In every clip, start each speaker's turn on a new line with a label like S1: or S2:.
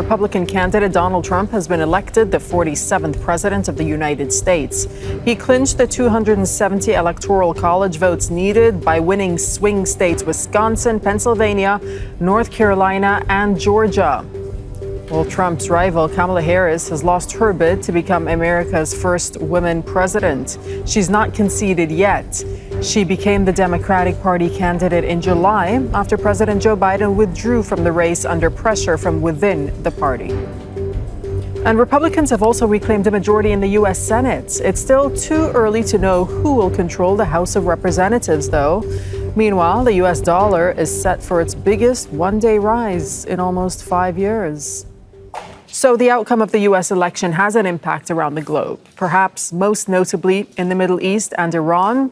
S1: Republican candidate Donald Trump has been elected the 47th president of the United States. He clinched the 270 electoral college votes needed by winning swing states Wisconsin, Pennsylvania, North Carolina, and Georgia. Well, Trump's rival Kamala Harris has lost her bid to become America's first woman president. She's not conceded yet. She became the Democratic Party candidate in July after President Joe Biden withdrew from the race under pressure from within the party. And Republicans have also reclaimed a majority in the U.S. Senate. It's still too early to know who will control the House of Representatives, though. Meanwhile, the U.S. dollar is set for its biggest one-day rise in almost 5 years. So the outcome of the U.S. election has an impact around the globe, perhaps most notably in the Middle East and Iran.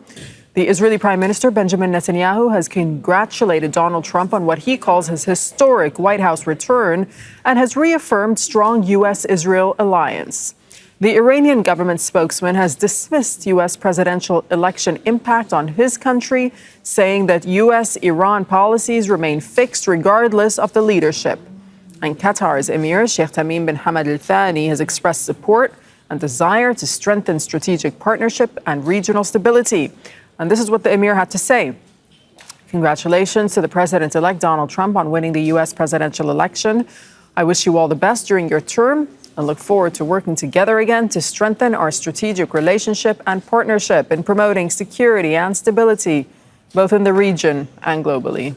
S1: The Israeli Prime Minister Benjamin Netanyahu has congratulated Donald Trump on what he calls his historic White House return and has reaffirmed strong U.S.-Israel alliance. The Iranian government spokesman has dismissed U.S. presidential election impact on his country, saying that U.S.-Iran policies remain fixed regardless of the leadership. And Qatar's Emir, Sheikh Tamim bin Hamad Thani, has expressed support and desire to strengthen strategic partnership and regional stability. And this is what the Emir had to say. Congratulations to the President-elect Donald Trump on winning the U.S. presidential election. I wish you all the best during your term and look forward to working together again to strengthen our strategic relationship and partnership in promoting security and stability, both in the region and globally.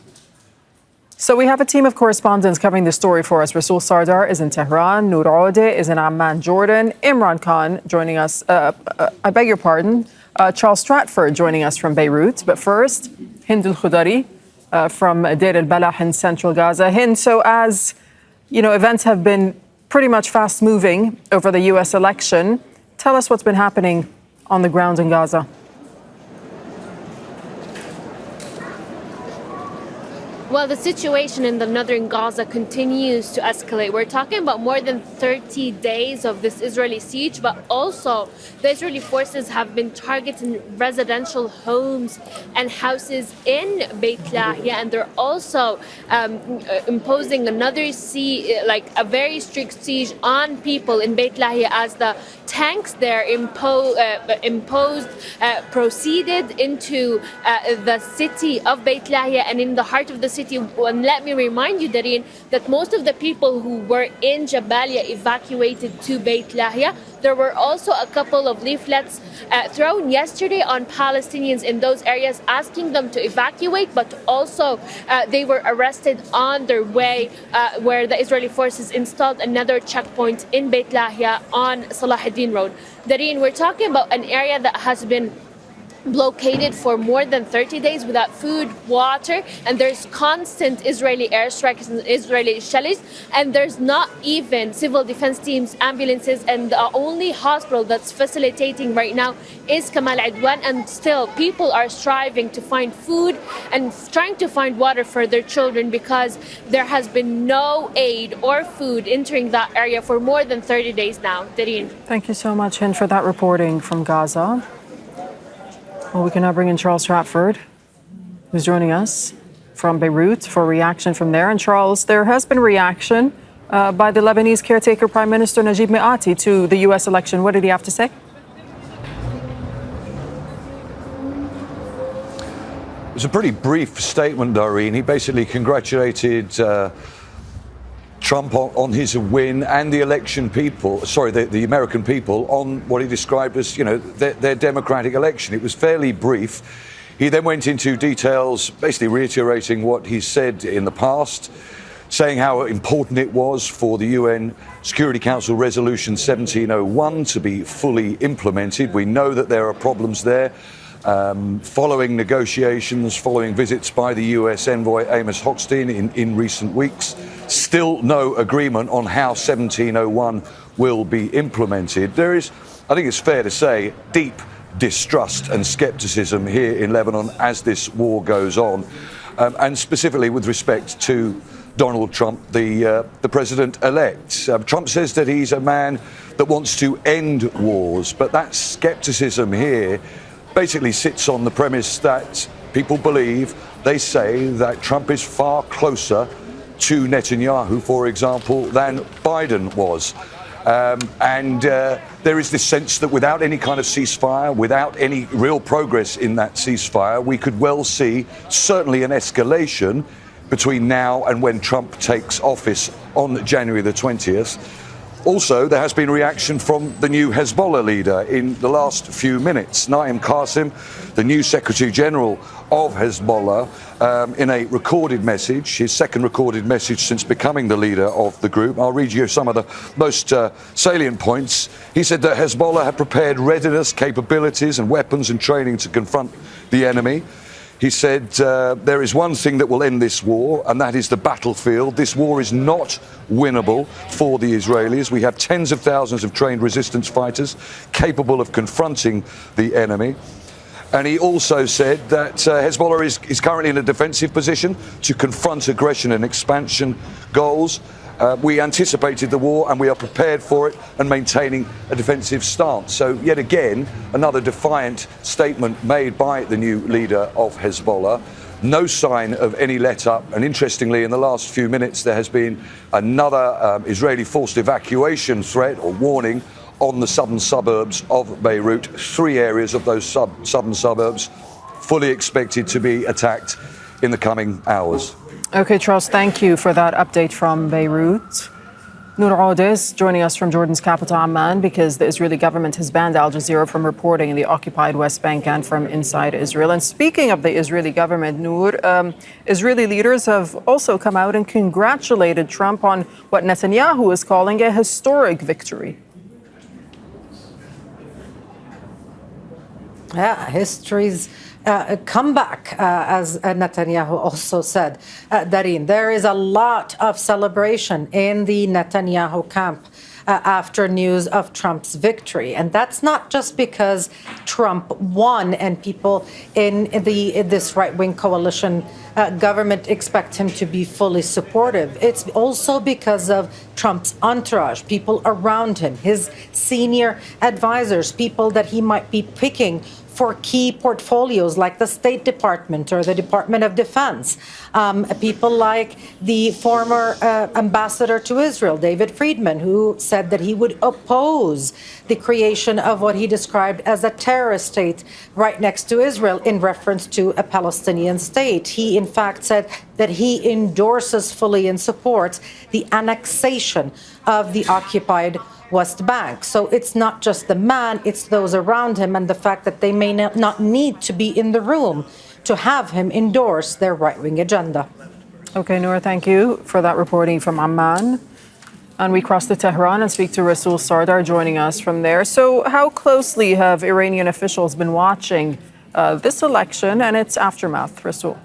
S1: So we have a team of correspondents covering the story for us. Rasul Sardar is in Tehran, Noor Odeh is in Amman, Jordan, Imran Khan joining us, Charles Stratford joining us from Beirut. But first, Hind al-Khudari from Deir al-Balah in central Gaza. Hind, so as you know, events have been pretty much fast moving over the U.S. election. Tell us what's been happening on the ground in Gaza.
S2: Well, the situation in the northern Gaza continues to escalate. We're talking about more than 30 days of this Israeli siege, but also the Israeli forces have been targeting residential homes and houses in Beit Lahia, and they're also imposing another a very strict siege on people in Beit Lahia as the tanks there proceeded into the city of Beit Lahia and in the heart of the city. And let me remind you, Dareen, that most of the people who were in Jabalia evacuated to Beit Lahia. There were also a couple of leaflets thrown yesterday on Palestinians in those areas asking them to evacuate, but also they were arrested on their way where the Israeli forces installed another checkpoint in Beit Lahia on Salahuddin Road. Dareen, we're talking about an area that has been blockaded for more than 30 days without food, water, and there's constant Israeli airstrikes and Israeli shells, and there's not even civil defense teams, ambulances, and the only hospital that's facilitating right now is Kamal Adwan, and still people are striving to find food and trying to find water for their children because there has been no aid or food entering that area for more than 30 days now. Dareen.
S1: Thank you so much, Hind, for that reporting from Gaza. Well, we can now bring in Charles Stratford, who's joining us from Beirut for reaction from there. And Charles, there has been reaction by the Lebanese caretaker Prime Minister Najib Mikati to the U.S. election. What did he have to say?
S3: It was a pretty brief statement, Doreen. He basically congratulated Trump on his win and the the American people on what he described as, their democratic election. It was fairly brief. He then went into details, basically reiterating what he said in the past, saying how important it was for the UN Security Council Resolution 1701 to be fully implemented. We know that there are problems there. Following negotiations, following visits by the US envoy Amos Hochstein in recent weeks, still no agreement on how 1701 will be implemented. There is, I think it's fair to say, deep distrust and skepticism here in Lebanon as this war goes on, and specifically with respect to Donald Trump, the president-elect. Trump says that he's a man that wants to end wars, but that skepticism here basically sits on the premise that people believe, they say, that Trump is far closer to Netanyahu, for example, than Biden was. There is this sense that without any kind of ceasefire, without any real progress in that ceasefire, we could well see certainly an escalation between now and when Trump takes office on January the 20th. Also, there has been reaction from the new Hezbollah leader in the last few minutes. Naim Qassem, the new Secretary General of Hezbollah, in a recorded message, his second recorded message since becoming the leader of the group. I'll read you some of the most salient points. He said that Hezbollah had prepared readiness, capabilities and weapons and training to confront the enemy. He said, there is one thing that will end this war, and that is the battlefield. This war is not winnable for the Israelis. We have tens of thousands of trained resistance fighters capable of confronting the enemy. And he also said that Hezbollah is currently in a defensive position to confront aggression and expansion goals. We anticipated the war and we are prepared for it and maintaining a defensive stance. So yet again, another defiant statement made by the new leader of Hezbollah. No sign of any let-up. And interestingly, in the last few minutes, there has been another Israeli forced evacuation threat or warning on the southern suburbs of Beirut. 3 areas of those southern suburbs fully expected to be attacked in the coming hours.
S1: Okay, Charles, thank you for that update from Beirut. Noor Odis joining us from Jordan's capital, Amman, because the Israeli government has banned Al Jazeera from reporting in the occupied West Bank and from inside Israel. And speaking of the Israeli government, Noor, Israeli leaders have also come out and congratulated Trump on what Netanyahu is calling a historic victory.
S4: Yeah, history's comeback, as Netanyahu also said. Dareen, there is a lot of celebration in the Netanyahu camp after news of Trump's victory. And that's not just because Trump won and people in this right-wing coalition government expect him to be fully supportive. It's also because of Trump's entourage, people around him, his senior advisors, people that he might be picking for key portfolios like the State Department or the Department of Defense. People like the former ambassador to Israel, David Friedman, who said that he would oppose the creation of what he described as a terrorist state right next to Israel in reference to a Palestinian state. He, in fact, said that he endorses fully and supports the annexation of the occupied West Bank. So it's not just the man, it's those around him and the fact that they may not need to be in the room to have him endorse their right-wing agenda.
S1: Okay, Noor, thank you for that reporting from Amman. And we cross to Tehran and speak to Rasul Sardar joining us from there. So how closely have Iranian officials been watching this election and its aftermath, Rasul?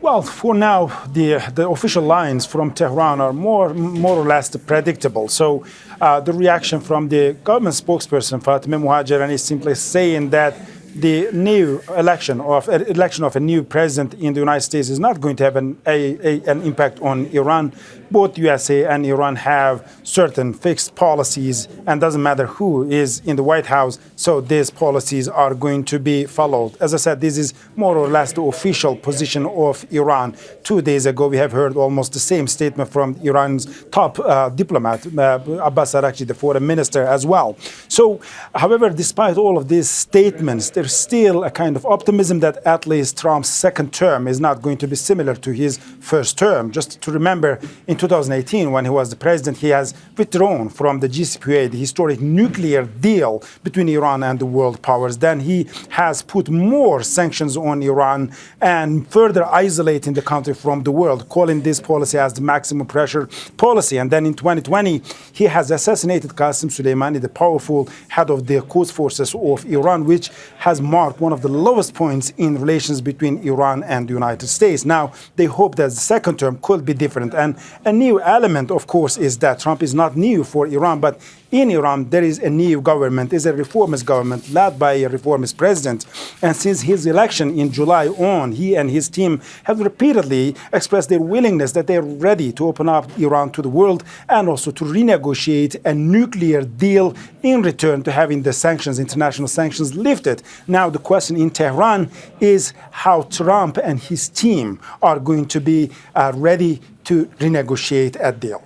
S5: Well, for now, the official lines from Tehran are more or less predictable. So the reaction from the government spokesperson, Tamim, is simply saying that the new election of a new president in the United States is not going to have an impact on Iran. Both USA and Iran have certain fixed policies, and doesn't matter who is in the White House, so these policies are going to be followed. As I said, this is more or less the official position of Iran. 2 days ago, we have heard almost the same statement from Iran's top diplomat, Abbas Araghchi, the foreign minister, as well. So, however, despite all of these statements, there's still a kind of optimism that at least Trump's second term is not going to be similar to his first term. Just to remember, in 2018, when he was the president, he has withdrawn from the JCPOA, the historic nuclear deal between Iran and the world powers. Then he has put more sanctions on Iran and further isolating the country from the world, calling this policy as the maximum pressure policy. And then in 2020, he has assassinated Qasem Soleimani, the powerful head of the Quds forces of Iran, which has marked one of the lowest points in relations between Iran and the United States. Now, they hope that the second term could be different. And a new element, of course, is that Trump is not new for Iran, but in Iran, there is a new government, is a reformist government led by a reformist president. And since his election in July on, he and his team have repeatedly expressed their willingness that they're ready to open up Iran to the world and also to renegotiate a nuclear deal in return to having the sanctions, international sanctions, lifted. Now the question in Tehran is how Trump and his team are going to be ready to renegotiate a deal.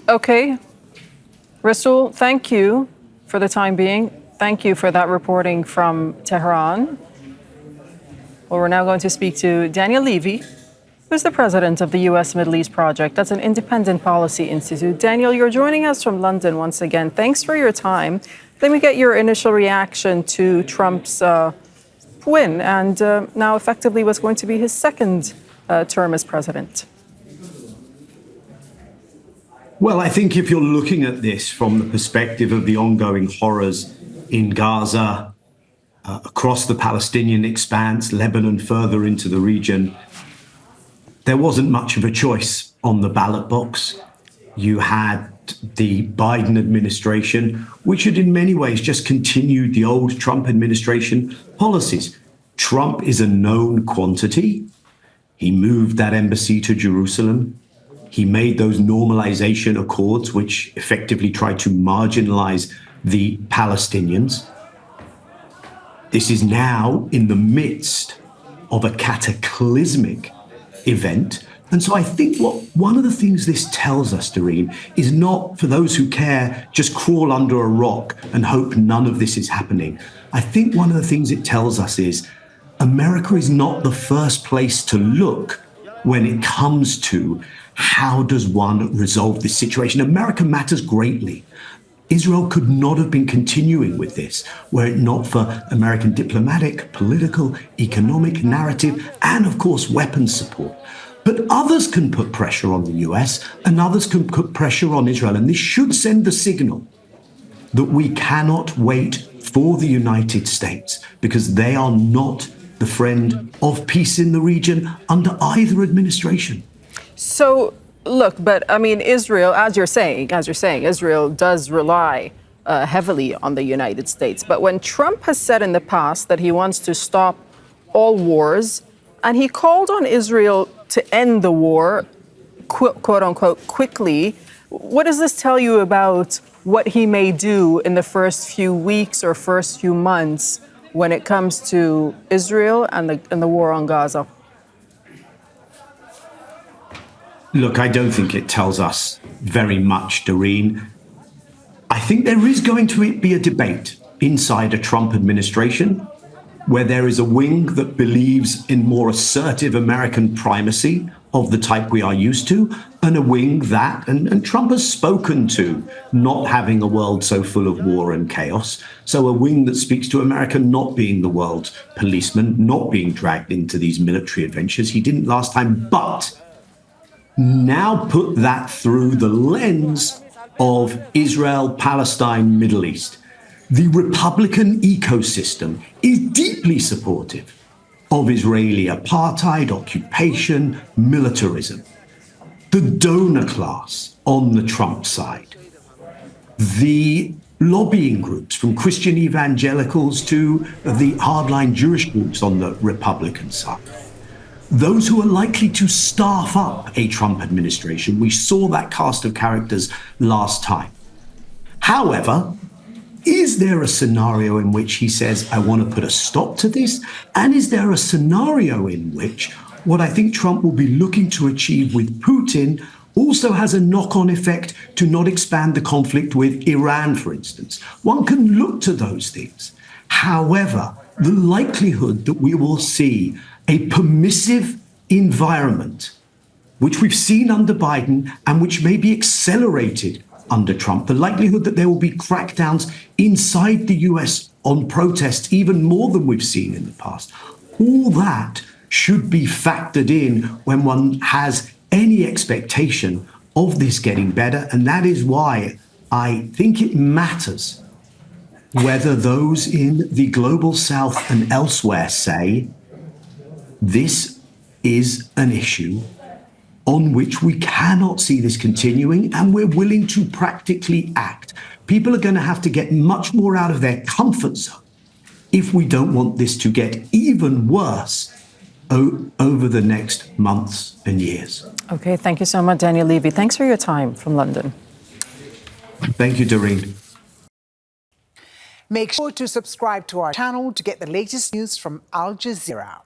S1: Okay. Rasul, thank you for the time being. Thank you for that reporting from Tehran. Well, we're now going to speak to Daniel Levy, who's the president of the U.S. Middle East Project. That's an independent policy institute. Daniel, you're joining us from London once again. Thanks for your time. Let me get your initial reaction to Trump's win and now effectively what's going to be his second term as president.
S6: Well, I think if you're looking at this from the perspective of the ongoing horrors in Gaza, across the Palestinian expanse, Lebanon, further into the region, there wasn't much of a choice on the ballot box. You had the Biden administration, which had in many ways just continued the old Trump administration policies. Trump is a known quantity. He moved that embassy to Jerusalem. He made those normalization accords, which effectively tried to marginalize the Palestinians. This is now in the midst of a cataclysmic event. And so I think one of the things this tells us, Doreen, is not for those who care, just crawl under a rock and hope none of this is happening. I think one of the things it tells us is America is not the first place to look when it comes to how does one resolve this situation. America matters greatly. Israel could not have been continuing with this were it not for American diplomatic, political, economic narrative, and of course, weapons support. But others can put pressure on the US and others can put pressure on Israel. And this should send the signal that we cannot wait for the United States because they are not the friend of peace in the region under either administration.
S1: So, look, but I mean, Israel, as you're saying, Israel does rely heavily on the United States. But when Trump has said in the past that he wants to stop all wars, and he called on Israel to end the war, quote unquote, quickly, what does this tell you about what he may do in the first few weeks or first few months when it comes to Israel and the war on Gaza?
S6: Look, I don't think it tells us very much, Doreen. I think there is going to be a debate inside a Trump administration where there is a wing that believes in more assertive American primacy of the type we are used to, and a wing that, and Trump has spoken to not having a world so full of war and chaos. So a wing that speaks to America not being the world policeman, not being dragged into these military adventures. He didn't last time, but now put that through the lens of Israel, Palestine, Middle East. The Republican ecosystem is deeply supportive of Israeli apartheid, occupation, militarism. The donor class on the Trump side, the lobbying groups from Christian evangelicals to the hardline Jewish groups on the Republican side, those who are likely to staff up a Trump administration. We saw that cast of characters last time. However, is there a scenario in which he says, I want to put a stop to this? And is there a scenario in which what I think Trump will be looking to achieve with Putin also has a knock-on effect to not expand the conflict with Iran, for instance? One can look to those things. However, the likelihood that we will see a permissive environment, which we've seen under Biden and which may be accelerated under Trump, the likelihood that there will be crackdowns inside the US on protests, even more than we've seen in the past, all that should be factored in when one has any expectation of this getting better. And that is why I think it matters whether those in the global south and elsewhere say this is an issue on which we cannot see this continuing, and we're willing to practically act. People are going to have to get much more out of their comfort zone if we don't want this to get even worse over the next months and years.
S1: Okay, thank you so much, Daniel Levy. Thanks for your time from London.
S6: Thank you, Doreen.
S7: Make sure to subscribe to our channel to get the latest news from Al Jazeera.